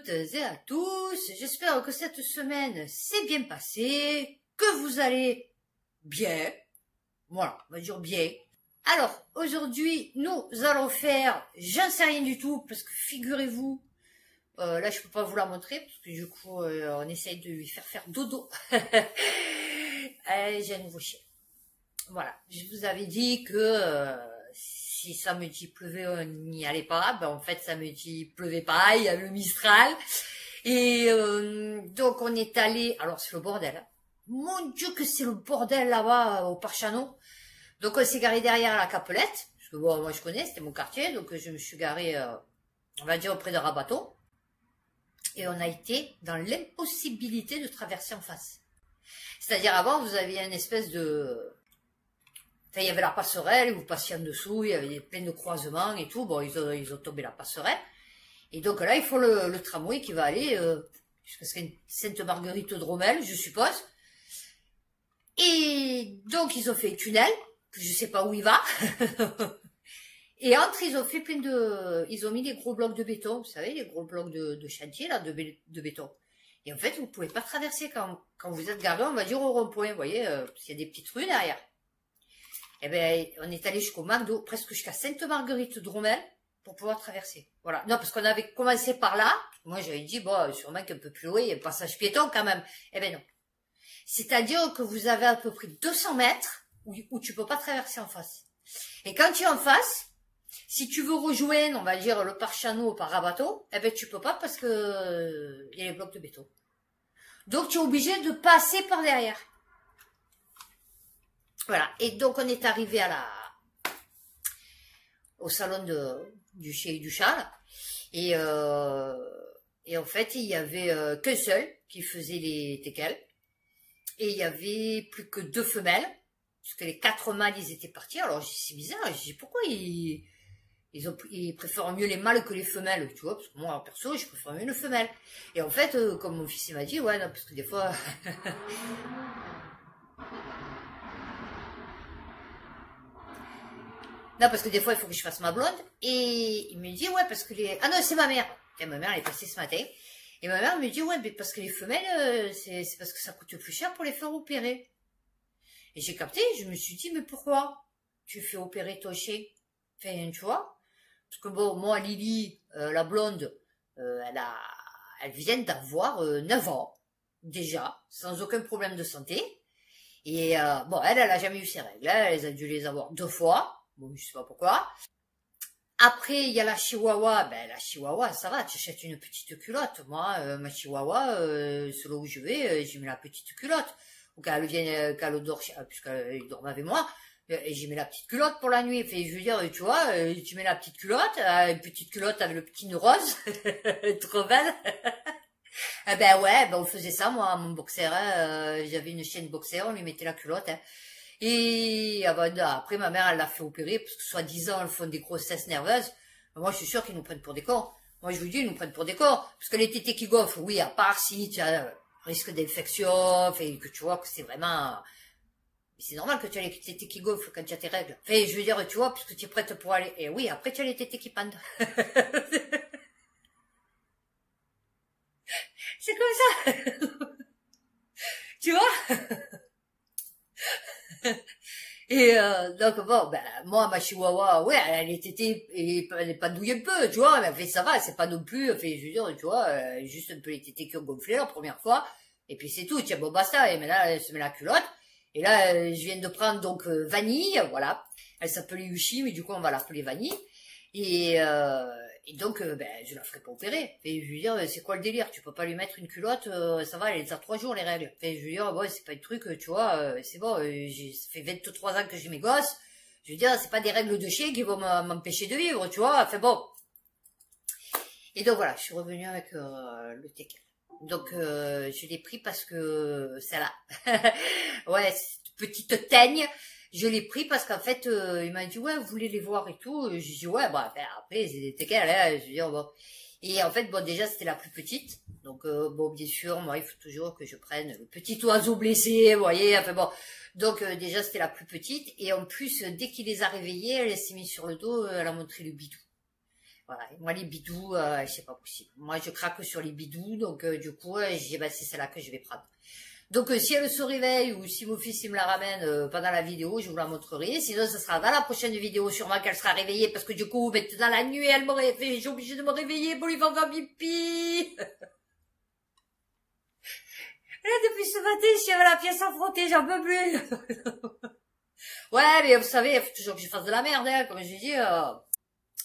et à tous, j'espère que cette semaine s'est bien passée, que vous allez bien, voilà, on va dire bien. Alors, aujourd'hui, nous allons faire, j'en sais rien du tout, parce que figurez-vous, là je peux pas vous la montrer, parce que du coup, on essaye de lui faire dodo. J'ai un nouveau chien. Voilà, je vous avais dit que si samedi pleuvait, on n'y allait pas. Ben, en fait, samedi pleuvait pas, il y a le Mistral. Et donc, on est allé... Alors, c'est le bordel. Hein. Mon Dieu, que c'est le bordel là-bas, au Parc Chanot. Donc, on s'est garé derrière la Capelette. Parce que bon, moi, je connais, c'était mon quartier. Donc, je me suis garé, on va dire, auprès de Rabaton. Et on a été dans l'impossibilité de traverser en face. C'est-à-dire, avant, vous aviez une espèce de... Enfin, il y avait la passerelle, vous passiez en dessous, il y avait plein de croisements et tout. Bon, ils ont tombé la passerelle. Et donc là, il faut le tramway qui va aller jusqu'à Sainte-Marguerite-de-Rommel, je suppose. Et donc, ils ont fait un tunnel, que je sais pas où il va. Et entre, ils ont fait plein de... Ils ont mis des gros blocs de béton, vous savez, les gros blocs de chantier, là, de béton. Et en fait, vous pouvez pas traverser quand vous êtes garé, on va dire, au rond-point, vous voyez, parce qu'il y a des petites rues derrière. Eh ben, on est allé jusqu'au McDo, presque jusqu'à Sainte-Marguerite-de-Rommel, pour pouvoir traverser. Voilà. Non, parce qu'on avait commencé par là. Moi, j'avais dit, bon, sûrement qu'un peu plus haut, il y a un passage piéton quand même. Eh ben non. C'est-à-dire que vous avez à peu près 200 mètres où tu peux pas traverser en face. Et quand tu es en face, si tu veux rejoindre, on va dire, le Parc Chanot par Rabaton, eh ben, tu peux pas parce que il y a les blocs de béton. Donc, tu es obligé de passer par derrière. Voilà, et donc on est arrivé au salon du chien et du chat, et en fait il y avait qu'un seul qui faisait les teckels, et il y avait plus que 2 femelles, parce que les 4 mâles ils étaient partis. Alors c'est bizarre, je dis pourquoi ils préfèrent mieux les mâles que les femelles, tu vois, parce que moi perso je préfère mieux une femelle. Et en fait comme mon fils il m'a dit, ouais non, parce que des fois... Non, parce que des fois, il faut que je fasse ma blonde. Et il me dit, ouais, parce que les... Ah non, c'est ma mère. Et ma mère, elle est passée ce matin. Et ma mère me dit, ouais, mais parce que les femelles, c'est parce que ça coûte plus cher pour les faire opérer. Et j'ai capté, je me suis dit, mais pourquoi tu fais opérer ton chien? Enfin, tu vois. Parce que bon, moi, Lily, la blonde, elle vient d'avoir 9 ans, déjà, sans aucun problème de santé. Et bon, elle a jamais eu ses règles. Elle a dû les avoir 2 fois. Bon, je sais pas pourquoi. Après, il y a la chihuahua. Ben, la chihuahua, ça va, tu achètes une petite culotte. Moi, ma chihuahua, selon où je vais, j'y mets la petite culotte. Ou quand elle vient, quand elle dort, puisqu'elle dort avec moi, et j'y mets la petite culotte pour la nuit. Fait, je veux dire, tu vois, tu mets la petite culotte avec le petit nœud rose. Trop belle. Eh ben ouais, ben on faisait ça, moi, mon boxer, hein, j'avais une chienne boxer, on lui mettait la culotte, hein. Et après, ma mère, elle l'a fait opérer, parce que soi-disant, elles font des grossesses nerveuses. Moi, je suis sûre qu'ils nous prennent pour des cons. Moi, je vous dis, ils nous prennent pour des cons. Parce que les tétés qui gonflent, oui, à part si tu as risque d'infection, fait que tu vois que c'est vraiment... C'est normal que tu as les tétés qui gonflent quand tu as tes règles. Fait, je veux dire, tu vois, puisque tu es prête pour aller... Et oui, après, tu as les tétés qui pendent. C'est comme ça. Tu vois? Et donc bon, ben moi ma chihuahua, ouais, elle est pendouille un peu, tu vois, mais fait ça va, c'est pas non plus, fait, je veux dire, tu vois, juste un peu les tétés qui ont gonflé la première fois, et puis c'est tout, tiens bon basta, et maintenant elle se met la culotte, et là je viens de prendre donc Vanille, voilà, elle s'appelait Yushi, mais du coup on va l'appeler Vanille, et donc ben je la ferai pas opérer, et je veux dire, c'est quoi le délire, tu peux pas lui mettre une culotte, ça va, elle est à 3 jours les règles, et je veux dire, bon c'est pas un truc, tu vois, c'est bon, ça fait 23 ans que j'ai mes gosses, je veux dire, c'est pas des règles de chien qui vont m'empêcher de vivre, tu vois, enfin bon. Et donc voilà, je suis revenue avec le teckel. Donc je l'ai pris parce que c'est là. Ouais, cette petite teigne, je l'ai pris parce qu'en fait, il m'a dit, ouais, vous voulez les voir et tout. J'ai dit, ouais, bah, ben, après, c'est des teckels, hein, je veux dire, bon. Et en fait, bon, déjà, c'était la plus petite. Donc, bon, bien sûr, moi, il faut toujours que je prenne le petit oiseau blessé, vous voyez, enfin bon. Donc, déjà, c'était la plus petite. Et en plus, dès qu'il les a réveillés, elle s'est mise sur le dos, elle a montré le bidou. Voilà. Et moi, les bidous, c'est pas possible. Moi, je craque sur les bidous, donc du coup, j'ai bah, c'est celle-là que je vais prendre. Donc, si elle se réveille ou si mon fils il me la ramène pendant la vidéo, je vous la montrerai. Sinon, ce sera dans la prochaine vidéo, sûrement qu'elle sera réveillée parce que du coup, maintenant la nuit, elle me réveille. J'ai obligé de me réveiller pour lui faire un pipi. Là, depuis ce matin, je suis avec la pièce à frotter, j'en peux plus. Ouais, mais vous savez, il faut toujours que je fasse de la merde, hein, comme je dis.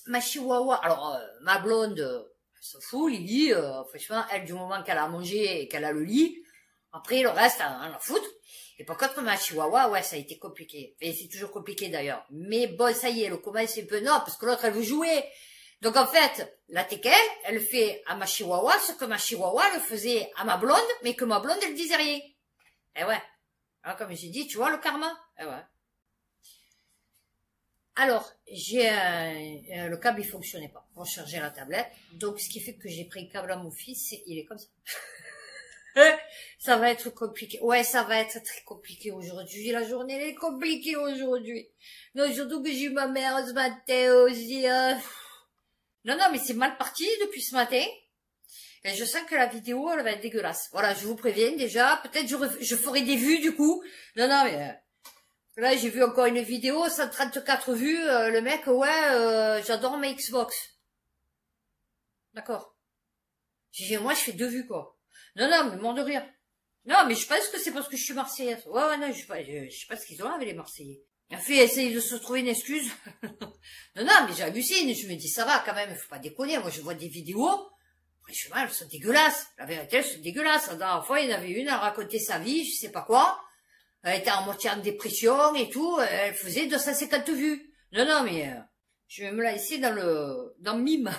Ma chihuahua, alors ma blonde, elle s'en fout, Lily, franchement, elle, du moment qu'elle a mangé et qu'elle a le lit, après, le reste, elle en fout. Et par contre, ma chihuahua, ouais, ça a été compliqué. Et c'est toujours compliqué d'ailleurs. Mais bon, ça y est, le commence un peu, non, parce que l'autre, elle veut jouer. Donc en fait, la teckel, elle fait à ma chihuahua ce que ma chihuahua le faisait à ma blonde, mais que ma blonde, elle disait rien. Eh ouais. Alors, comme j'ai dit, tu vois le karma? Eh ouais. Alors, j'ai le câble, il fonctionnait pas pour charger la tablette. Donc, ce qui fait que j'ai pris le câble à mon fils, il est comme ça. Ça va être compliqué. Ouais, ça va être très compliqué aujourd'hui. La journée, elle est compliquée aujourd'hui. Non, surtout que j'ai eu ma mère ce matin aussi. Non, non, mais c'est mal parti depuis ce matin. Et je sens que la vidéo, elle va être dégueulasse. Voilà, je vous préviens déjà. Peut-être je ferai des vues du coup. Non, non, mais... là, j'ai vu encore une vidéo, 134 vues. Le mec, ouais, j'adore ma Xbox. D'accord. J'ai dit, moi, je fais 2 vues, quoi. Non, non, mais mort de rire. Non, mais je pense que c'est parce que je suis Marseillaise. Ouais, ouais, non, je sais pas ce qu'ils ont avec les Marseillais. Il a fait essayer de se trouver une excuse. Non, non, mais j'hallucine. Je me dis, ça va quand même, il faut pas déconner. Moi, je vois des vidéos. Franchement, elles sont dégueulasses. La vérité, elles sont dégueulasses. La dernière fois, il y en avait une, elle racontait sa vie, je sais pas quoi. Elle était en moitié en dépression et tout. Elle faisait 250 vues. Non, non, mais je vais me la laisser dans le mime.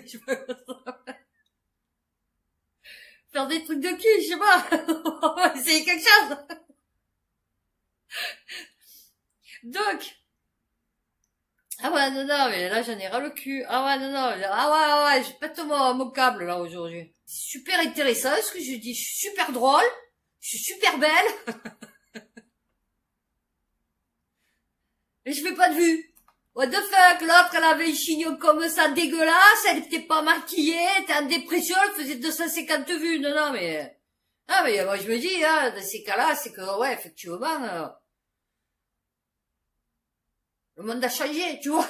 Je peux faire des trucs de cul, je sais pas. On va essayer quelque chose. Donc, ah ouais, non, non, mais là, j'en ai ras le cul. Ah ouais, non, non, ah ouais, je pète mon câble, là, aujourd'hui. C'est super intéressant, ce que je dis. Je suis super drôle. Je suis super belle. Mais je fais pas de vue. What the fuck, l'autre, elle avait un chignon comme ça, dégueulasse, elle était pas maquillée, elle était en dépression, elle faisait 250 vues. Non, non, mais... ah, mais moi, je me dis, hein, dans ces cas-là, c'est que, ouais, effectivement, le monde a changé, tu vois.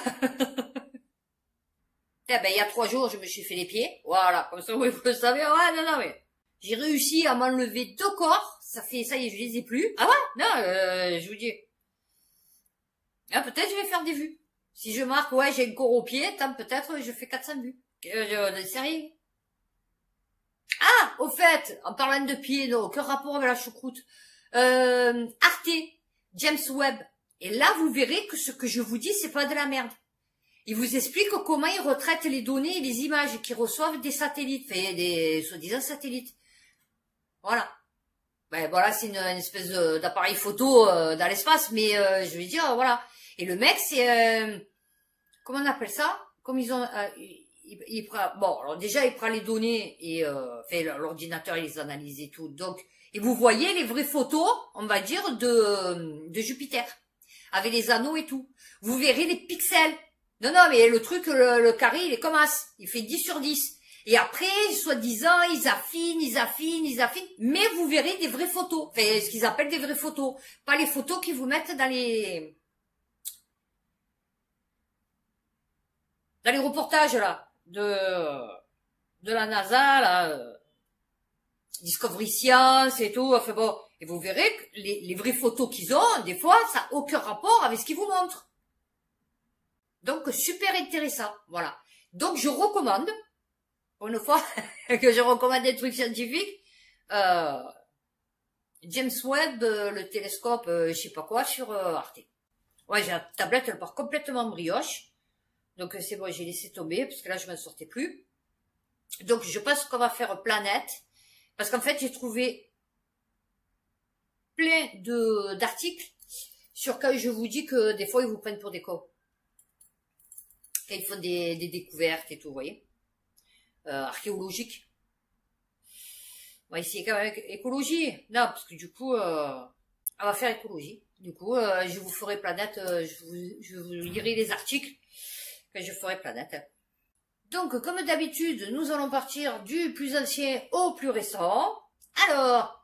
Eh ben, il y a 3 jours, je me suis fait les pieds. Voilà, comme ça, vous le savez. Ouais, non, non, mais... j'ai réussi à m'enlever 2 corps. Ça y est, je les ai plus. Ah ouais? Non, je vous dis. Ah, peut-être je vais faire des vues. Si je marque, ouais, j'ai un corps au pied, tant peut-être je fais 400 vues. Sérieux? Ah, au fait, en parlant de pieds, non, aucun rapport avec la choucroute. Arte, James Webb. Et là, vous verrez que ce que je vous dis, c'est pas de la merde. Il vous explique comment ils retraitent les données et les images qu'ils reçoivent des satellites, enfin, des soi-disant satellites. Voilà. Ben voilà, c'est une espèce d'appareil photo dans l'espace, mais je veux dire, voilà. Et le mec, c'est comment on appelle ça? Comme ils ont, il prend, bon, alors déjà il prend les données et fait l'ordinateur, il les analyse et tout. Donc, et vous voyez les vraies photos, on va dire, de Jupiter, avec les anneaux et tout. Vous verrez les pixels. Non, non, mais le truc, le carré, il est comme as. Il fait 10 sur 10. Et après, soi-disant, ils affinent, mais vous verrez des vraies photos. Enfin, ce qu'ils appellent des vraies photos. Pas les photos qu'ils vous mettent dans les reportages, là, de la NASA, là, Discovery Science et tout. Enfin bon. Et vous verrez que les vraies photos qu'ils ont, des fois, ça n'a aucun rapport avec ce qu'ils vous montrent. Donc, super intéressant. Voilà. Donc, je recommande, pour une fois que je recommande des trucs scientifiques, James Webb, le télescope, je sais pas quoi, sur Arte. Ouais, j'ai la tablette, elle part complètement brioche. Donc, c'est bon, j'ai laissé tomber, parce que là, je m'en sortais plus. Donc, je pense qu'on va faire planète. Parce qu'en fait, j'ai trouvé plein d'articles sur quand je vous dis que des fois, ils vous prennent pour des cons. Quand ils font des découvertes et tout, vous voyez. Archéologiques. On va essayer quand même écologie. Non, parce que du coup, on va faire écologie. Du coup, je vous ferai planète, je vous lirai les articles quand je ferai planète. Donc, comme d'habitude, nous allons partir du plus ancien au plus récent. Alors,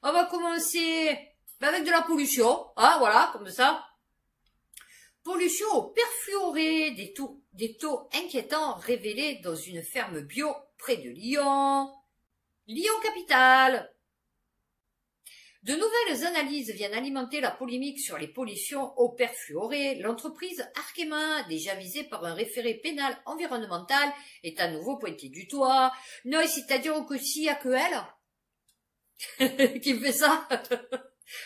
on va commencer avec de la pollution, hein, voilà, comme ça. Pollution au perfluoré, des taux inquiétants révélés dans une ferme bio près de Lyon. Lyon-Capitale. De nouvelles analyses viennent alimenter la polémique sur les pollutions au perfluoré. L'entreprise Arkema, déjà visée par un référé pénal environnemental, est à nouveau pointée du doigt. Non, c'est-à-dire que s'il n'y a que elle qui fait ça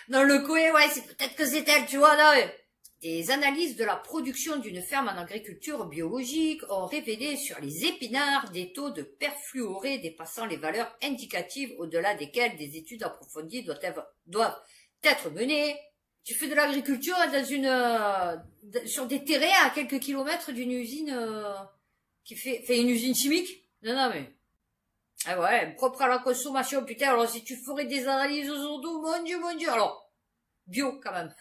dans le coin, ouais, c'est peut-être que c'est elle, tu vois, là. Des analyses de la production d'une ferme en agriculture biologique ont révélé sur les épinards des taux de perfluoré dépassant les valeurs indicatives au-delà desquelles des études approfondies doivent être menées. Tu fais de l'agriculture sur des terrains à quelques kilomètres d'une usine qui fait une usine chimique. Non, mais ah ouais, propre à la consommation, putain. Alors si tu ferais des analyses aujourd'hui, mon Dieu, alors bio quand même.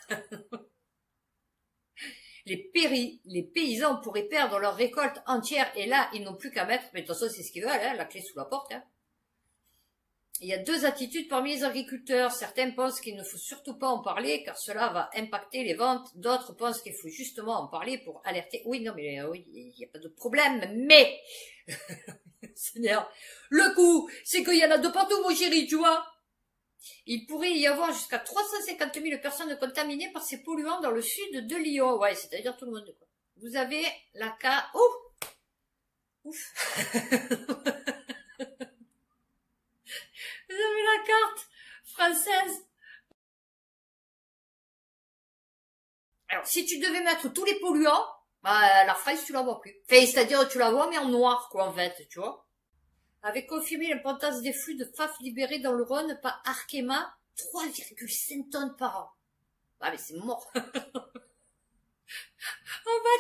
Les paysans pourraient perdre leur récolte entière et là, ils n'ont plus qu'à mettre, mais de toute façon, c'est ce qu'ils veulent, hein, la clé sous la porte. Hein. Il y a deux attitudes parmi les agriculteurs. Certains pensent qu'il ne faut surtout pas en parler car cela va impacter les ventes. D'autres pensent qu'il faut justement en parler pour alerter. Oui, non, mais oui, il n'y a pas de problème, mais Seigneur, le coup, c'est qu'il y en a de partout, mon chéri, tu vois. Il pourrait y avoir jusqu'à 350 000 personnes contaminées par ces polluants dans le sud de Lyon. Ouais, c'est-à-dire tout le monde, quoi. Vous avez la carte... Oh, ouf. Vous avez la carte française. Alors, si tu devais mettre tous les polluants, bah, la France, tu la vois plus. Enfin, c'est-à-dire, tu la vois, mais en noir, quoi, en fait, tu vois. Avait confirmé l'importance des flux de FAF libérés dans le Rhône par Arkema, 3,5 tonnes par an. Ah mais c'est mort. On va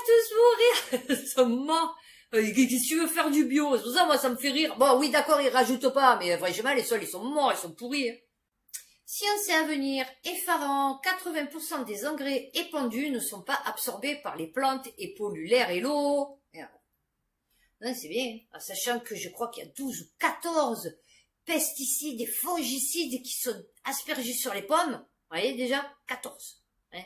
tous mourir. Ils sont morts. Qu'est-ce que tu veux faire du bio? C'est pour ça, moi, ça me fait rire. Bon, oui, d'accord, ils rajoutent pas, mais franchement, les sols, ils sont morts, ils sont pourris. Hein. Science et avenir, effarant, 80% des engrais épandus ne sont pas absorbés par les plantes et polluent l'air et l'eau. Non, c'est bien, en sachant que je crois qu'il y a 12 ou 14 pesticides et fongicides qui sont aspergés sur les pommes. Vous voyez déjà 14. Hein,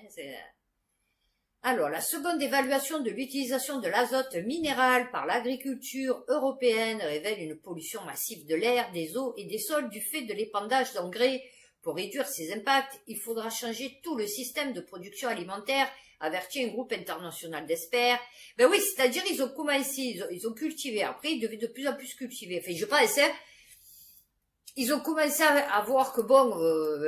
alors, la seconde évaluation de l'utilisation de l'azote minéral par l'agriculture européenne révèle une pollution massive de l'air, des eaux et des sols du fait de l'épandage d'engrais. Pour réduire ces impacts, il faudra changer tout le système de production alimentaire, avertit un groupe international d'experts. Ben oui, c'est-à-dire ils ont commencé, ils ont cultivé. Après, ils devaient de plus en plus cultiver. Enfin, je pense, hein, ils ont commencé à voir que bon,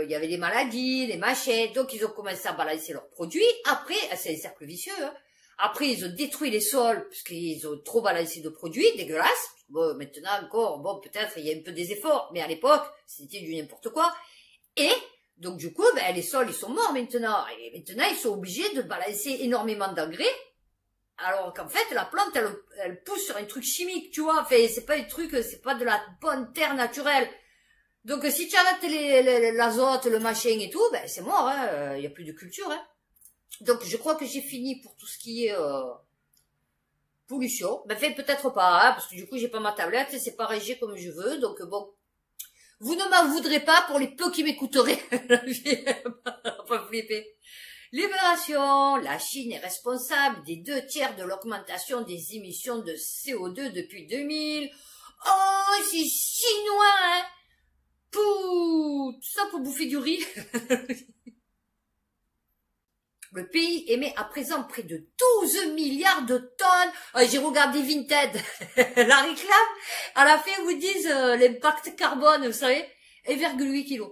il y avait des maladies, des machins, donc ils ont commencé à balancer leurs produits. Après, c'est un cercle vicieux. Hein. Après, ils ont détruit les sols parce qu'ils ont trop balancé de produits, dégueulasses. Bon, maintenant encore, bon, peut-être il y a un peu des efforts, mais à l'époque, c'était du n'importe quoi. Et donc du coup, ben, les sols, ils sont morts maintenant. Et maintenant, ils sont obligés de balancer énormément d'engrais. Alors qu'en fait, la plante, elle pousse sur un truc chimique, tu vois. Enfin, c'est pas un truc, c'est pas de la bonne terre naturelle. Donc si tu arrêtes l'azote, le machin et tout, ben c'est mort, hein. Y a plus de culture, hein. Donc je crois que j'ai fini pour tout ce qui est pollution. Ben fait peut-être pas, hein, parce que du coup j'ai pas ma tablette, c'est pas régé comme je veux, donc bon. Vous ne m'en voudrez pas pour les peu qui m'écouteraient. Pas flipper. Libération. La Chine est responsable des 2/3 de l'augmentation des émissions de CO2 depuis 2000. Oh, c'est chinois, hein. Tout ça pour bouffer du riz. Le pays émet à présent près de 12 milliards de tonnes. J'ai regardé Vinted, la réclame. À la fin, vous disent l'impact carbone, vous savez, 1,8 kg.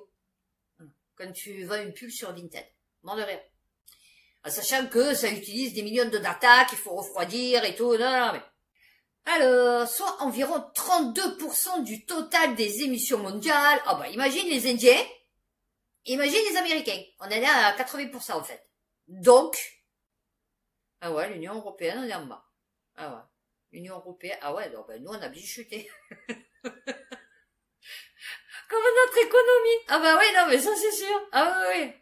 Quand tu vends une pub sur Vinted. Mort de rire. En sachant que ça utilise des millions de data qu'il faut refroidir et tout. Non, mais... Alors, soit environ 32% du total des émissions mondiales. Ah bah, imagine les Indiens. Imagine les Américains. On est là à 80% en fait. Donc, ah ouais, l'Union Européenne, on est en bas. Ah ouais, l'Union Européenne, ah ouais, donc ben, nous on a bien chuté. Comme notre économie. Ah bah oui, non mais ça c'est sûr. Ah ouais,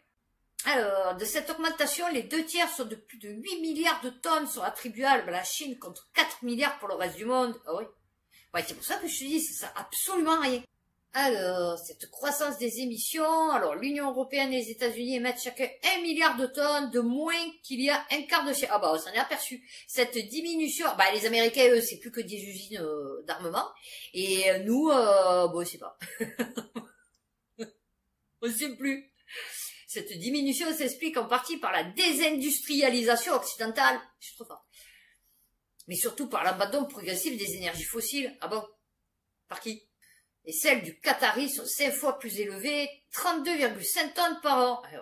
oui. Alors, de cette augmentation, les 2/3 sont de plus de 8 milliards de tonnes sont attribuables à la Chine contre 4 milliards pour le reste du monde. Ah oui. Ouais, c'est pour ça que je te dis, ça sert absolument à rien. Alors, cette croissance des émissions, alors l'Union européenne et les États-Unis émettent chacun 1 milliard de tonnes de moins qu'il y a un quart de siècle. Ah bah, on s'en est aperçu. Cette diminution, bah les Américains, eux, c'est plus que des usines d'armement. Et nous, bon, on sait pas. On sait plus. Cette diminution s'explique en partie par la désindustrialisation occidentale. Je suis trop fort. Mais surtout par l'abandon progressif des énergies fossiles. Ah bon? Par qui? Et celles du Qatari sont 5 fois plus élevées, 32,5 tonnes par an. Ah ouais.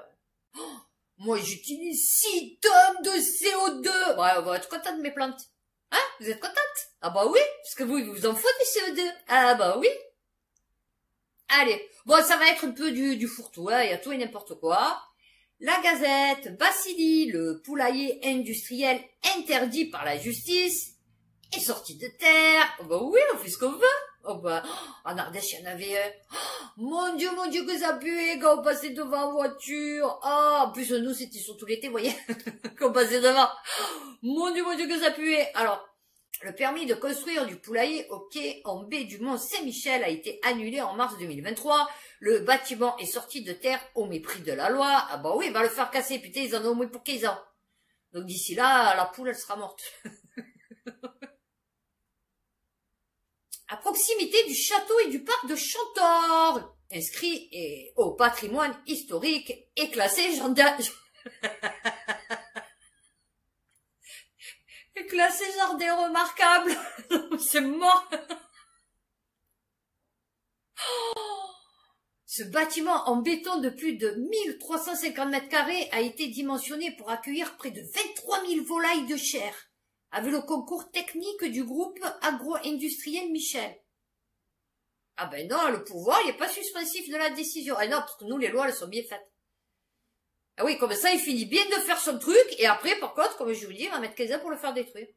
Oh, moi, j'utilise 6 tonnes de CO2. Ouais, on va être content de mes plantes. Hein? Vous êtes contente? Ah bah oui, parce que vous vous en foutez du CO2. Ah bah oui. Allez, bon, ça va être un peu du fourre-tout, hein, il y a tout et n'importe quoi. La Gazette, Vassili, le poulailler industriel interdit par la justice, est sorti de terre. Oh bah oui, on fait ce qu'on veut. Oh bah, en Ardèche, il y en avait un. Oh, mon Dieu, que ça puait quand on passait devant en voiture. Ah, en plus, nous, c'était surtout l'été, vous voyez, qu'on passait devant. Mon Dieu, que ça puait. Alors, le permis de construire du poulailler au quai en baie du Mont-Saint-Michel a été annulé en mars 2023. Le bâtiment est sorti de terre au mépris de la loi. Ah bah oui, va le faire casser. Putain, ils en ont au moins pour 15 ans. Donc d'ici là, la poule, elle sera morte. À proximité du château et du parc de Chantor, inscrit au patrimoine historique et classé jardin. Classé jardin remarquable. C'est mort. Ce bâtiment en béton de plus de 1350 mètres carrés a été dimensionné pour accueillir près de 23 000 volailles de chair, avec le concours technique du groupe agro-industriel Michel. Ah ben non, le pouvoir, il n'est pas suspensif de la décision. Ah non, parce que nous, les lois, elles sont bien faites. Ah oui, comme ça, il finit bien de faire son truc, et après, par contre, comme je vous dis, il va mettre 15 ans pour le faire détruire.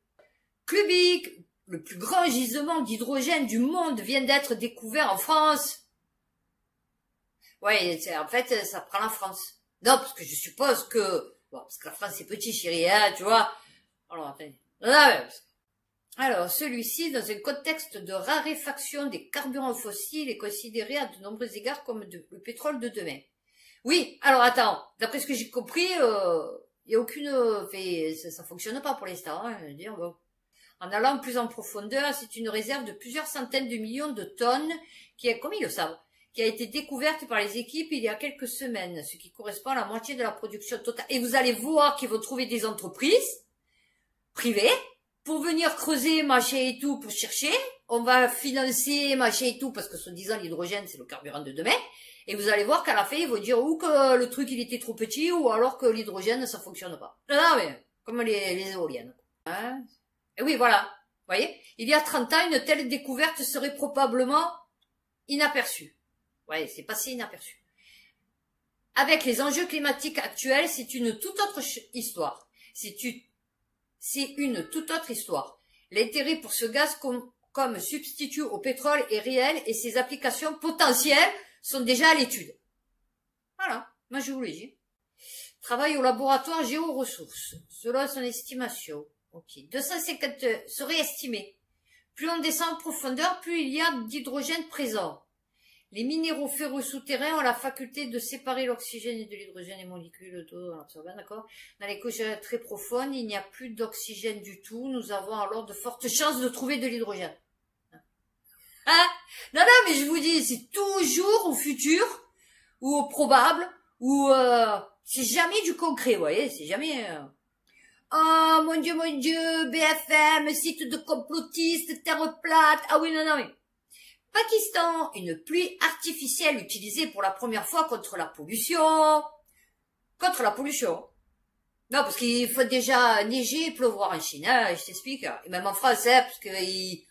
Clubic, le plus grand gisement d'hydrogène du monde, vient d'être découvert en France. Ouais, en fait, ça prend la France. Non, parce que je suppose que... Bon, parce que la France, c'est petit, chérie, hein, tu vois. Alors, attendez. Alors, celui-ci, dans un contexte de raréfaction des carburants fossiles, est considéré à de nombreux égards comme le pétrole de demain. Oui, alors attends, d'après ce que j'ai compris, il y a aucune... ça fonctionne pas pour l'instant, hein, je veux dire, bon. En allant plus en profondeur, c'est une réserve de plusieurs centaines de millions de tonnes qui est, comme ils le savent, qui a été découverte par les équipes il y a quelques semaines, ce qui correspond à la moitié de la production totale. Et vous allez voir qu'ils vont trouver des entreprises privées pour venir creuser, machin et tout, pour chercher. On va financer, machin et tout, parce que soi-disant l'hydrogène, c'est le carburant de demain. Et vous allez voir qu'à la fin, ils vont dire ou que le truc, il était trop petit, ou alors que l'hydrogène, ça fonctionne pas. Non, mais, comme les éoliennes. Hein? Et oui, voilà. Vous voyez? Il y a 30 ans, une telle découverte serait probablement inaperçue. Ouais, c'est passé inaperçu. Avec les enjeux climatiques actuels, c'est une toute autre histoire. C'est une toute autre histoire. L'intérêt pour ce gaz comme substitut au pétrole est réel et ses applications potentielles sont déjà à l'étude. Voilà, moi je vous l'ai dit. Travail au laboratoire Géoressources. Selon son estimation, ok, 250 serait estimé. Plus on descend en profondeur, plus il y a d'hydrogène présent. Les minéraux ferreux souterrains ont la faculté de séparer l'oxygène et de l'hydrogène et molécules d'eau absorbées, d'accord? Dans les couches très profondes, il n'y a plus d'oxygène du tout. Nous avons alors de fortes chances de trouver de l'hydrogène. Hein? Non, mais je vous dis, c'est toujours au futur, ou au probable, ou c'est jamais du concret, vous voyez, c'est jamais... Oh, mon Dieu, BFM, site de complotistes, terre plate. Ah oui, non, mais... Pakistan, une pluie artificielle utilisée pour la première fois contre la pollution. Contre la pollution. Non, parce qu'il faut déjà neiger et pleuvoir en Chine, hein, je t'explique. Et même en France, hein, parce qu'il...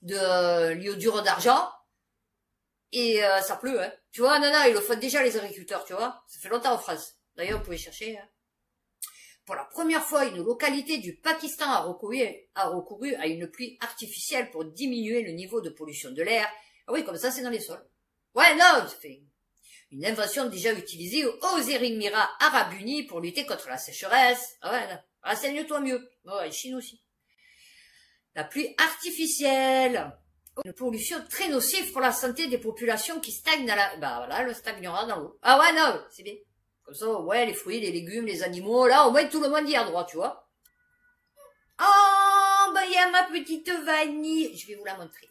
de l'iodure d'argent. Et ça pleut, hein. Tu vois, non, ils le font déjà les agriculteurs, tu vois. Ça fait longtemps en France. D'ailleurs, vous pouvez chercher, hein. Pour la première fois, une localité du Pakistan a recouru à une pluie artificielle pour diminuer le niveau de pollution de l'air. Ah oui, comme ça, c'est dans les sols. Ouais, non, ça fait... Une invention déjà utilisée aux Émirats Arabes Unis pour lutter contre la sécheresse. Ah ouais, là. Renseigne-toi mieux. Ouais, Chine aussi. La pluie artificielle. Une pollution très nocive pour la santé des populations qui stagnent dans la... Bah voilà, elle stagnera dans l'eau. Ah ouais, non, c'est bien. Comme ça, ouais, les fruits, les légumes, les animaux, là, au moins tout le monde y a droit, tu vois. Oh, bah il y a ma petite vanille. Je vais vous la montrer.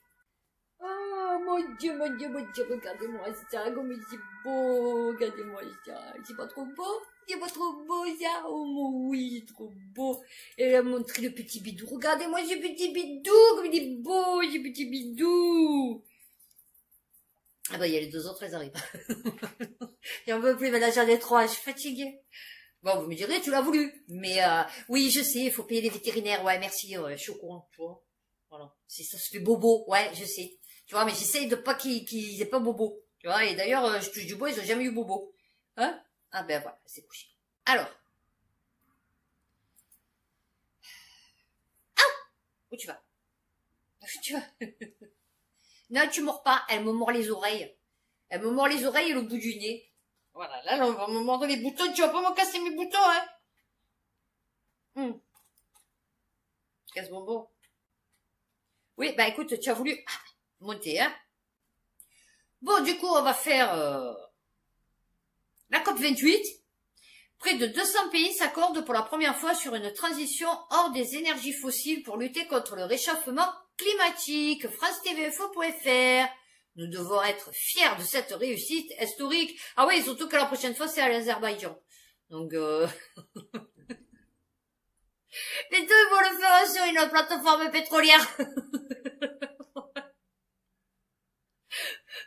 Oh, mon Dieu, regardez-moi ça, comme c'est beau, regardez-moi ça. C'est pas trop beau? C'est pas trop beau, ça? Oh, oui, c'est trop beau. Elle a montré le petit bidou. Regardez-moi ce petit bidou, comme il est beau, ce petit bidou. Ah bah, il y a les deux autres, elles arrivent. J'en veux plus, maintenant j'en ai trois, je suis fatiguée. Bon, vous me direz, tu l'as voulu. Mais, oui, je sais, il faut payer les vétérinaires. Ouais, merci, je suis au courant, tu vois. Voilà. Si ça se fait bobo, ouais, je sais. Tu vois, mais j'essaye de pas qu'ils aient pas bobo. Tu vois, et d'ailleurs, je touche du bois, ils ont jamais eu bobo. Hein? Ah ben voilà, c'est couché. Alors. Ah! Où tu vas? Où tu vas? Non, tu mords pas, elle me mord les oreilles. Elle me mord les oreilles et le bout du nez. Voilà, là, on va me mordre les boutons. Tu vas pas me casser mes boutons, hein? Casse bonbon. Oui, bah écoute, tu as voulu monter, hein? Bon, du coup, on va faire la COP28. Près de 200 pays s'accordent pour la première fois sur une transition hors des énergies fossiles pour lutter contre le réchauffement climatique. FranceTVinfo.fr. Nous devons être fiers de cette réussite historique. Ah oui, surtout que la prochaine fois, c'est à l'Azerbaïdjan. Donc, les deux vont le faire sur une plateforme pétrolière.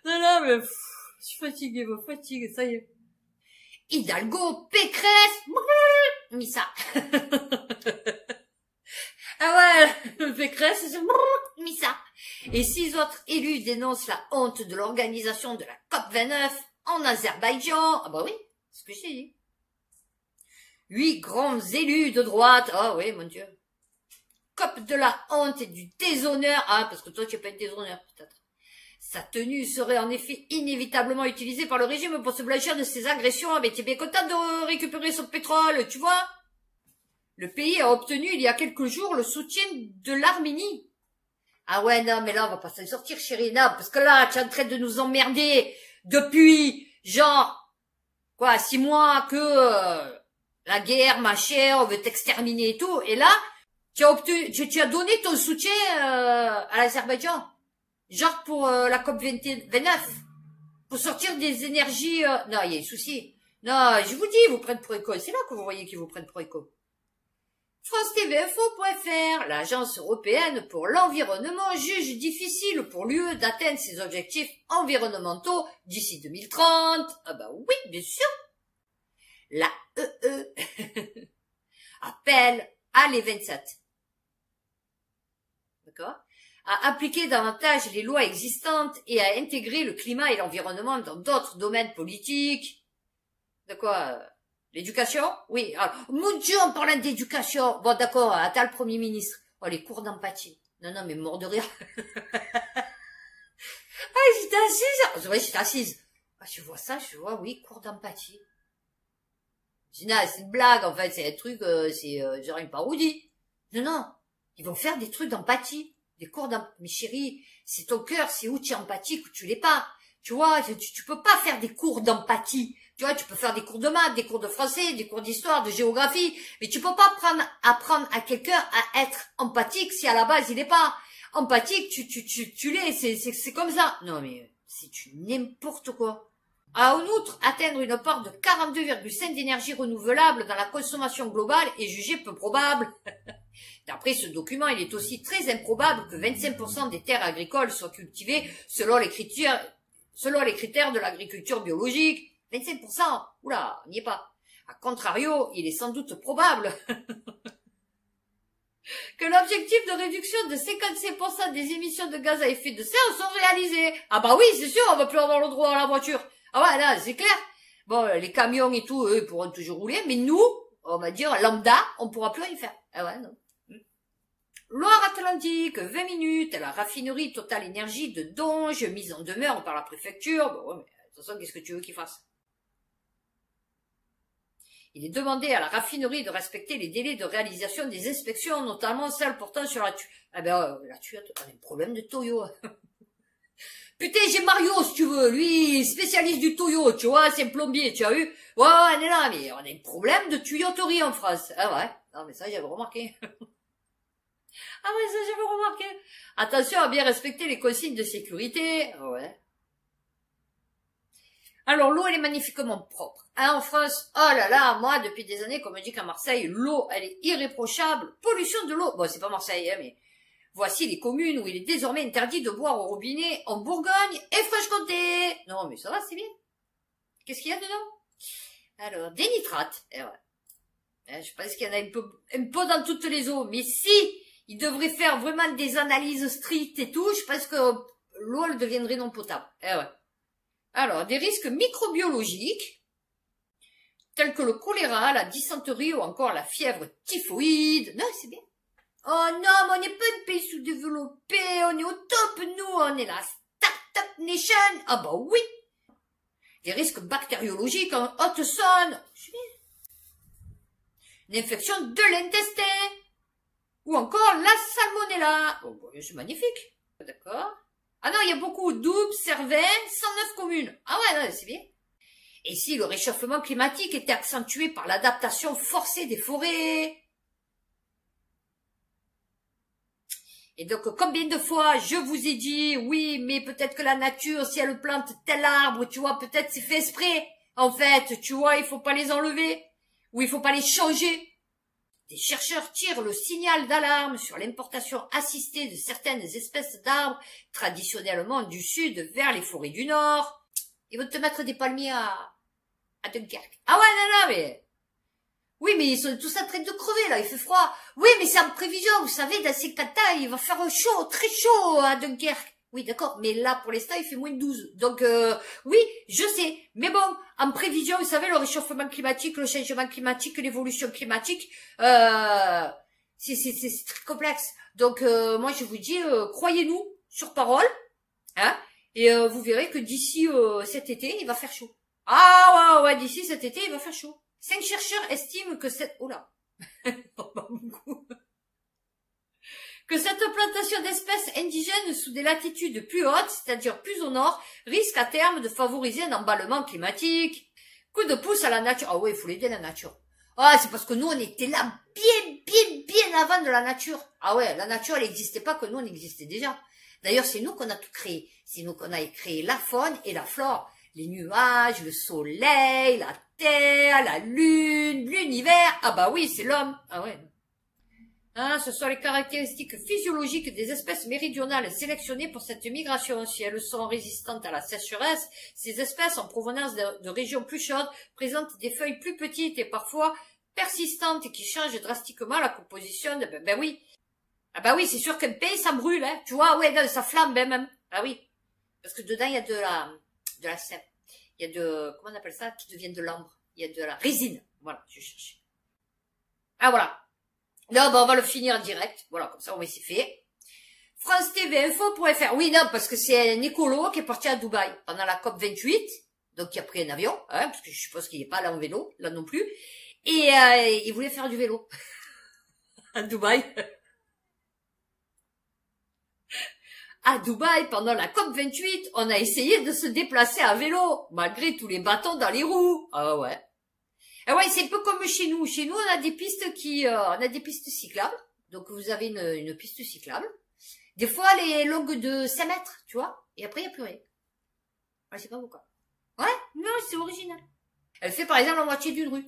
Non, mais je suis fatiguée, ça y est. Hidalgo, Pécresse, mis ça. Ah ouais, Pécresse, c'est mis ça. Et 6 autres élus dénoncent la honte de l'organisation de la COP29 en Azerbaïdjan. Ah bah oui, c'est ce que j'ai dit. 8 grands élus de droite. Ah oui, mon Dieu. COP de la honte et du déshonneur. Ah, parce que toi, tu es pas un déshonneur, peut-être. Sa tenue serait en effet inévitablement utilisée par le régime pour se blanchir de ses agressions. Mais tu es bien content de récupérer son pétrole, tu vois? Le pays a obtenu il y a quelques jours le soutien de l'Arménie. Ah ouais, non, mais là, on va pas s'en sortir, chérie. Non, parce que là, tu es en train de nous emmerder depuis, genre, quoi, 6 mois que la guerre, machin, on veut t'exterminer et tout. Et là, tu as donné ton soutien à l'Azerbaïdjan. Genre pour la COP 29. Pour sortir des énergies... Non, il y a un souci. Non, je vous dis, ils vous prennent pour école. C'est là que vous voyez qu'ils vous prennent pour école. FranceTVinfo.fr. L'agence européenne pour l'environnement juge difficile pour l'UE d'atteindre ses objectifs environnementaux d'ici 2030. Ah bah oui, bien sûr. La EE appelle à les 27. D'accord? À appliquer davantage les lois existantes et à intégrer le climat et l'environnement dans d'autres domaines politiques. De quoi? L'éducation? Oui. Alors, mon Dieu, en parlant d'éducation. Bon, d'accord, t'as le Premier ministre. Oh, les cours d'empathie. Non, mais mort de rire. Ah, j'étais assise. Ouais, j'étais assise. Ah, je vois ça, oui, cours d'empathie. C'est une blague, en fait, c'est un truc, c'est genre une parodie. Non, ils vont faire des trucs d'empathie. Des cours d'empathie. Mais chérie, c'est ton cœur, c'est où tu es empathique ou tu l'es pas. Tu vois, tu peux pas faire des cours d'empathie. Tu vois, tu peux faire des cours de maths, des cours de français, des cours d'histoire, de géographie, mais tu peux pas apprendre à quelqu'un à être empathique si à la base il est pas empathique, tu l'es, c'est comme ça. Non, mais c'est n'importe quoi. En outre, atteindre une part de 42,5 d'énergie renouvelable dans la consommation globale est jugé peu probable. D'après ce document, il est aussi très improbable que 25% des terres agricoles soient cultivées selon les critères de l'agriculture biologique. 25%, oula, on n'y est pas. A contrario, il est sans doute probable que l'objectif de réduction de 55% des émissions de gaz à effet de serre sont réalisés. Ah bah oui, c'est sûr, on va plus avoir le droit à la voiture. Ah ouais, là, c'est clair. Bon, les camions et tout, eux, ils pourront toujours rouler, mais nous, on va dire lambda, on pourra plus rien faire. Ah ouais, non. Loire-Atlantique, 20 minutes, la raffinerie Total Énergie de Donge, mise en demeure par la préfecture. Bon, mais De toute façon, qu'est-ce que tu veux qu'il fasse? Il est demandé à la raffinerie de respecter les délais de réalisation des inspections, notamment celles portant sur la tuyauterie. Ah ben, la tuyauterie, on a un problème de Toyo. Putain, j'ai Mario, si tu veux. Lui, spécialiste du Toyo, tu vois, c'est un plombier, tu as vu? Ouais, on est là, mais on a un problème de tuyauterie en France. Ah ouais? Non, mais ça, j'avais remarqué. Ah ouais, ça, j'avais remarqué. Attention à bien respecter les consignes de sécurité. Ouais. Alors, l'eau, elle est magnifiquement propre. Hein, en France, oh là là, moi, depuis des années, comme on dit qu'à Marseille, l'eau, elle est irréprochable. Pollution de l'eau. Bon, c'est pas Marseille, hein, mais voici les communes où il est désormais interdit de boire au robinet en Bourgogne et Franche-Comté. Non, mais ça va, c'est bien. Qu'est-ce qu'il y a dedans? Alors, des nitrates. Eh ouais. Je pense qu'il y en a un peu dans toutes les eaux. Mais si ils devraient faire vraiment des analyses strictes et tout, je pense que l'eau, elle deviendrait non potable. Eh ouais. Alors, des risques microbiologiques, tels que le choléra, la dysenterie ou encore la fièvre typhoïde. Non, c'est bien. Oh non, mais on n'est pas un pays sous-développé, on est au top, nous, on est la start-up nation. Ah bah oui. Des risques bactériologiques en Haute-Saône. C'est bien. Une infection de l'intestin. Ou encore la salmonella. Oh, bah, c'est magnifique. D'accord. Ah non, il y a beaucoup. Doubs, Cervin, 109 communes. Ah ouais, non, c'est bien. Et si le réchauffement climatique était accentué par l'adaptation forcée des forêts? Et donc, combien de fois je vous ai dit, oui, mais peut-être que la nature, si elle plante tel arbre, tu vois, peut-être c'est fait exprès. En fait, tu vois, il faut pas les enlever. Ou il faut pas les changer. Des chercheurs tirent le signal d'alarme sur l'importation assistée de certaines espèces d'arbres traditionnellement du sud vers les forêts du nord. Ils vont te mettre des palmiers à Dunkerque. Ah ouais, non, non, mais... Oui, mais ils sont tous en train de crever, là, il fait froid. Oui, mais c'est en prévision, vous savez, dans ces cas-là, il va faire chaud, très chaud à Dunkerque. Oui, d'accord, mais là, pour l'instant, il fait moins de 12. Donc, oui, je sais. Mais bon, en prévision, vous savez, le réchauffement climatique, le changement climatique, l'évolution climatique, c'est très complexe. Donc, moi, je vous dis, croyez-nous sur parole, hein, et vous verrez que d'ici cet été, il va faire chaud. Ah ouais, d'ici cet été, il va faire chaud. 5 chercheurs estiment que cette... Oula. Que cette plantation d'espèces indigènes sous des latitudes plus hautes, c'est-à-dire plus au nord, risque à terme de favoriser un emballement climatique. Coup de pouce à la nature. Ah ouais, il faut l'aider la nature. Ah, c'est parce que nous, on était là bien avant de la nature. Ah ouais, la nature, elle n'existait pas que nous, on existait déjà. D'ailleurs, c'est nous qu'on a tout créé. C'est nous qu'on a créé la faune et la flore. Les nuages, le soleil, la terre, la lune, l'univers. Ah bah oui, c'est l'homme. Ah ouais. Hein, ce sont les caractéristiques physiologiques des espèces méridionales sélectionnées pour cette migration. Si elles sont résistantes à la sécheresse, ces espèces en provenance de régions plus chaudes présentent des feuilles plus petites et parfois persistantes qui changent drastiquement la composition de... Ben oui. Ah bah oui, c'est sûr qu'un pays, ça brûle, hein. Tu vois, ouais, ça flambe même. Ah oui. Parce que dedans, il y a de la sève. Il y a comment on appelle ça, qui devient de l'ambre. Il y a de la résine. Voilà, je cherchais. Ah voilà. Non, on va le finir en direct. Voilà, comme ça, on va essayer fait. France TV Info.fr. Oui, non, parce que c'est un écolo qui est parti à Dubaï pendant la COP 28. Donc, qui a pris un avion, hein, parce que je suppose qu'il n'est pas allé en vélo, là non plus. Et, il voulait faire du vélo. À Dubaï. À Dubaï, pendant la COP 28, on a essayé de se déplacer à vélo, malgré tous les bâtons dans les roues. Ah ouais. Ah ouais, c'est un peu comme chez nous. Chez nous, on a des pistes on a des pistes cyclables. Donc, vous avez une piste cyclable. Des fois, elle est longue de 5 mètres, tu vois. Et après, il n'y a plus rien. Je sais pas pourquoi. Ouais, non, c'est original. Elle fait, par exemple, la moitié d'une rue.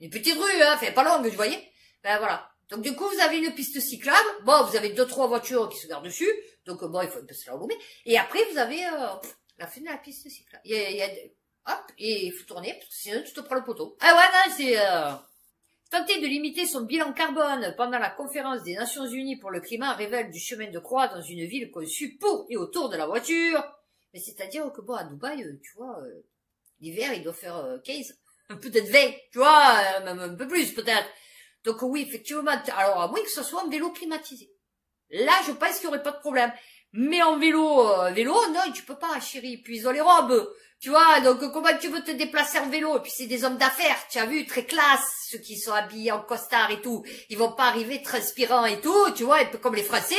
Une petite rue, hein, fait pas longue, vous voyez. Ben voilà. Donc, du coup, vous avez une piste cyclable. Bon, vous avez 2-3 voitures qui se gardent dessus. Donc, bon, il faut un peu se l'enrouler. Et après, vous avez la fin de la piste cyclable. Hop, et il faut tourner, parce que sinon tu te prends le poteau. Ah ouais, non, c'est... Tenter de limiter son bilan carbone pendant la conférence des Nations Unies pour le climat révèle du chemin de croix dans une ville conçue pour et autour de la voiture. Mais c'est-à-dire que bon, à Dubaï, tu vois, l'hiver, il doit faire 15, peut-être 20, tu vois, même un peu plus peut-être. Donc oui, effectivement, alors à moins que ce soit un vélo climatisé. Là, je pense qu'il n'y aurait pas de problème. Mais en vélo, non, tu peux pas, chérie. Puis ils ont les robes. Tu vois, donc comment tu veux te déplacer en vélo? Et puis c'est des hommes d'affaires, tu as vu, très classe, ceux qui sont habillés en costard et tout. Ils vont pas arriver transpirants et tout, tu vois, un peu comme les Français,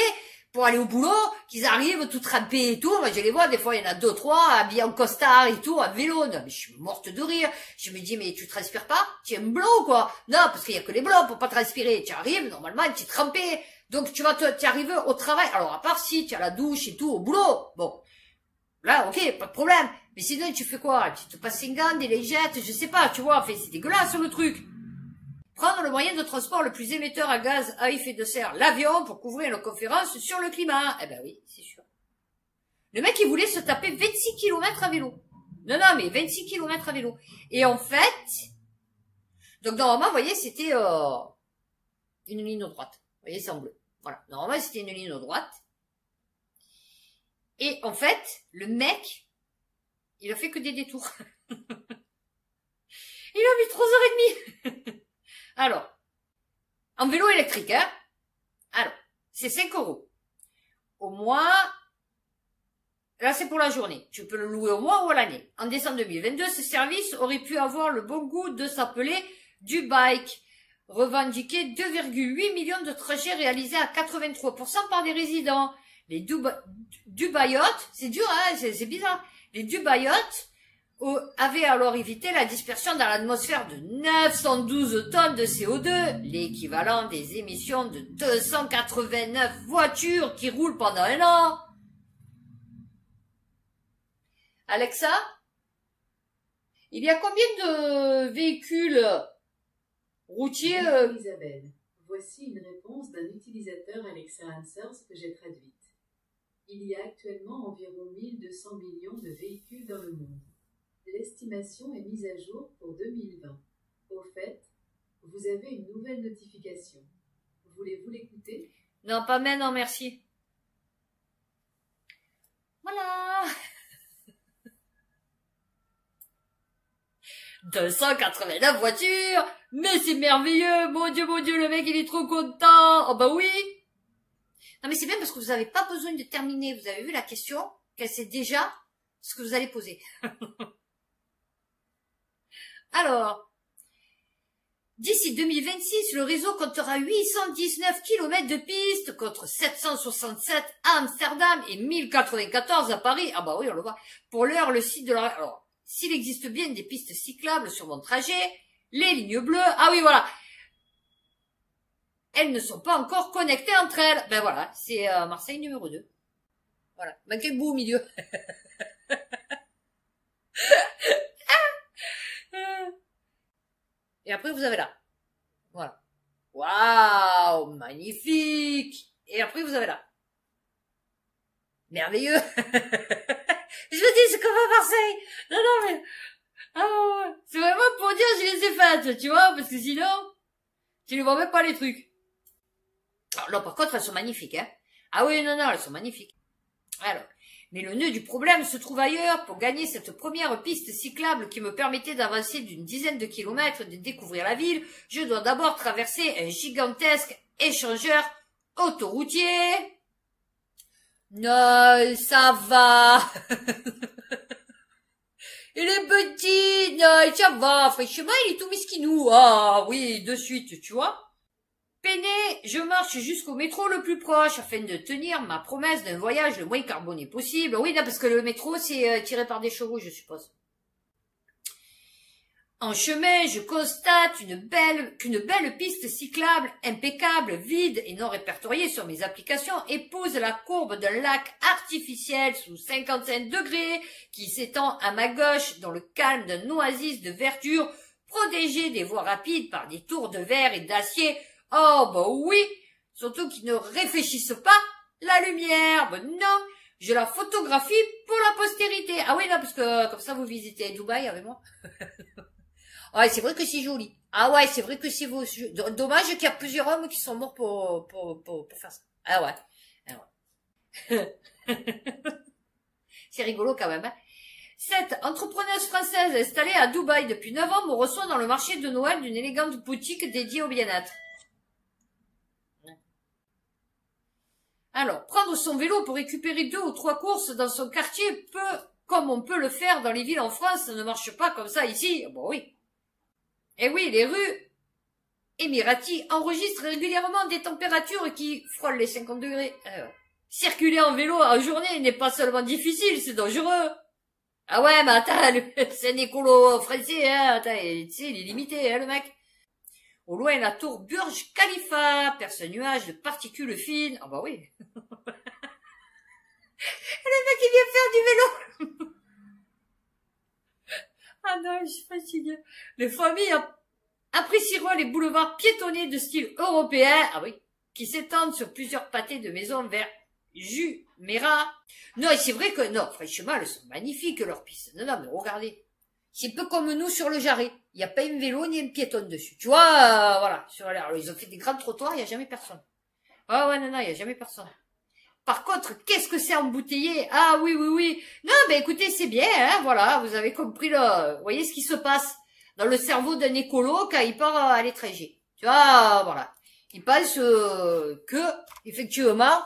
pour aller au boulot, qu'ils arrivent tout trempés et tout. Moi, je les vois, des fois, il y en a 2, 3, habillés en costard et tout, en vélo. Non, mais je suis morte de rire. Je me dis, mais tu transpires pas? Tu es un blanc, quoi? Non, parce qu'il y a que les blancs pour pas transpirer. Tu arrives, normalement, tu es trempé. Donc, tu arrives au travail. Alors, à part si tu as la douche et tout au boulot. Bon. Là, ok, pas de problème. Mais sinon, tu fais quoi? Tu te passes une gants, des lingettes, je sais pas, tu vois. Enfin, c'est dégueulasse, le truc. Prendre le moyen de transport le plus émetteur à gaz à effet de serre, l'avion, pour couvrir une conférence sur le climat. Eh ben oui, c'est sûr. Le mec, il voulait se taper 26 kilomètres à vélo. Non, non, mais 26 kilomètres à vélo. Et en fait, donc normalement, vous voyez, c'était une ligne droite. Vous voyez, c'est en bleu. Voilà. Normalement, c'était une ligne droite. Et en fait, le mec, il a fait que des détours. Il a mis 3h30. Alors, en vélo électrique, hein. Alors, c'est 5 €. Au mois, là c'est pour la journée. Tu peux le louer au mois ou à l'année. En décembre 2022, ce service aurait pu avoir le bon goût de s'appeler du bike. Revendiquer 2,8 millions de trajets réalisés à 83% par des résidents. Les Dubaïotes, c'est dur, hein, c'est bizarre. Les Dubaïotes avaient alors évité la dispersion dans l'atmosphère de 912 tonnes de CO2, l'équivalent des émissions de 289 voitures qui roulent pendant un an. Alexa, il y a combien de véhicules routiers Isabelle, voici une réponse d'un utilisateur Alexa Answers que j'ai traduite. Il y a actuellement environ 1200 millions de véhicules dans le monde. L'estimation est mise à jour pour 2020. Au fait, vous avez une nouvelle notification. Voulez-vous l'écouter? Non, pas maintenant, merci. Voilà. 289 voitures. Mais c'est merveilleux. Mon Dieu, le mec, il est trop content. Oh bah oui. Non, mais c'est bien parce que vous n'avez pas besoin de terminer. Vous avez vu la question, qu'elle sait déjà ce que vous allez poser. Alors, d'ici 2026, le réseau comptera 819 km de pistes contre 767 à Amsterdam et 1094 à Paris. Ah bah oui, on le voit. Pour l'heure, le site de la... Alors, s'il existe bien des pistes cyclables sur mon trajet, les lignes bleues... Ah oui, voilà. Elles ne sont pas encore connectées entre elles. Ben voilà, c'est Marseille numéro 2. Voilà, manquez le bout au milieu. Et après, vous avez là. Voilà. Waouh, magnifique. Et après, vous avez là. Merveilleux. Je vous dis, c'est comme à Marseille. Non, mais... Ah, ouais. C'est vraiment pour dire, je les ai faites, tu vois, parce que sinon, tu ne vois même pas les trucs. Alors là, par contre, elles sont magnifiques, hein. Ah oui, non, elles sont magnifiques. Alors, mais le nœud du problème se trouve ailleurs. Pour gagner cette première piste cyclable qui me permettait d'avancer d'une dizaine de kilomètres et de découvrir la ville, je dois d'abord traverser un gigantesque échangeur autoroutier. Non, ça va. Il est petit, non, ça va. Franchement, il est tout miskinou. Ah oui, de suite, tu vois. Peiné, je marche jusqu'au métro le plus proche afin de tenir ma promesse d'un voyage le moins carboné possible. Oui, non, parce que le métro, c'est tiré par des chevaux, je suppose. En chemin, je constate qu'une belle piste cyclable, impeccable, vide et non répertoriée sur mes applications épouse la courbe d'un lac artificiel sous 55 degrés qui s'étend à ma gauche dans le calme d'un oasis de verdure protégé des voies rapides par des tours de verre et d'acier. Oh, bah oui, surtout qu'ils ne réfléchissent pas la lumière. Ben non, je la photographie pour la postérité. Ah oui, non, parce que comme ça vous visitez Dubaï avec moi. Ouais, c'est vrai que c'est joli. Ah ouais, c'est vrai que c'est beau. Dommage qu'il y a plusieurs hommes qui sont morts pour faire ça. Ah ouais. Ah ouais. C'est rigolo quand même, hein. Cette entrepreneuse française installée à Dubaï depuis 9 ans me reçoit dans le marché de Noël d'une élégante boutique dédiée au bien-être. Alors, prendre son vélo pour récupérer 2 ou 3 courses dans son quartier peut, comme on peut le faire dans les villes en France, ça ne marche pas comme ça ici. Bon oui. Et oui, les rues Émiratis enregistrent régulièrement des températures qui frôlent les 50 degrés. Circuler en vélo en journée n'est pas seulement difficile, c'est dangereux. Ah ouais, mais attends, c'est un écolo français, hein, attends, tu sais, il est limité, hein, le mec. Au loin, la tour Burj Khalifa perce un nuage de particules fines. Ah bah oui. Le mec, il vient faire du vélo. Ah non, je suis fatiguée. Les familles apprécieront les boulevards piétonnés de style européen, ah oui, qui s'étendent sur plusieurs pâtés de maisons vers Jumeirah. Non, et c'est vrai que, non, franchement, elles sont magnifiques, leurs pistes. Non, non, mais regardez. C'est un peu comme nous sur le Jarret. Il n'y a pas un vélo ni un piéton dessus. Tu vois, voilà, sur l'air. Alors, ils ont fait des grands trottoirs, il n'y a jamais personne. Ah ouais, non, non, il n'y a jamais personne. Par contre, qu'est-ce que c'est embouteillé? Ah oui, oui, oui. Non, ben écoutez, c'est bien, hein, voilà, vous avez compris vous voyez ce qui se passe dans le cerveau d'un écolo quand il part à l'étranger. Tu vois, voilà. Il pense que, effectivement,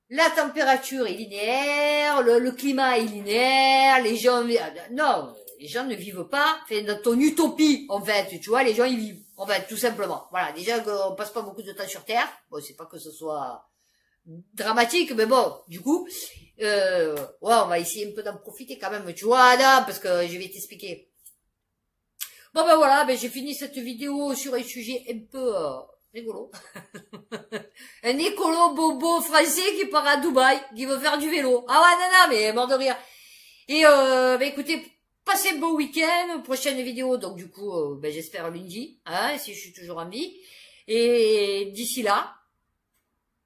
la température est linéaire, le climat est linéaire, les gens, non, les gens ne vivent pas, enfin, dans ton utopie, en fait, tu vois, les gens, ils vivent, en fait, tout simplement. Voilà, déjà qu'on passe pas beaucoup de temps sur Terre, bon, c'est pas que ce soit dramatique, mais bon, du coup, ouais, on va essayer un peu d'en profiter quand même, tu vois, non, parce que je vais t'expliquer. Bon, ben voilà, ben j'ai fini cette vidéo sur un sujet un peu, rigolo. Un écolo bobo français qui part à Dubaï, qui veut faire du vélo. Ah ouais, non, non, mais mort de rire. Et ben écoutez, passez un bon week-end. Prochaine vidéo, donc du coup, ben j'espère lundi, hein, si je suis toujours en vie. Et d'ici là,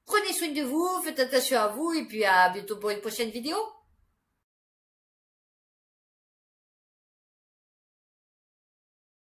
prenez soin de vous, faites attention à vous, et puis à bientôt pour une prochaine vidéo.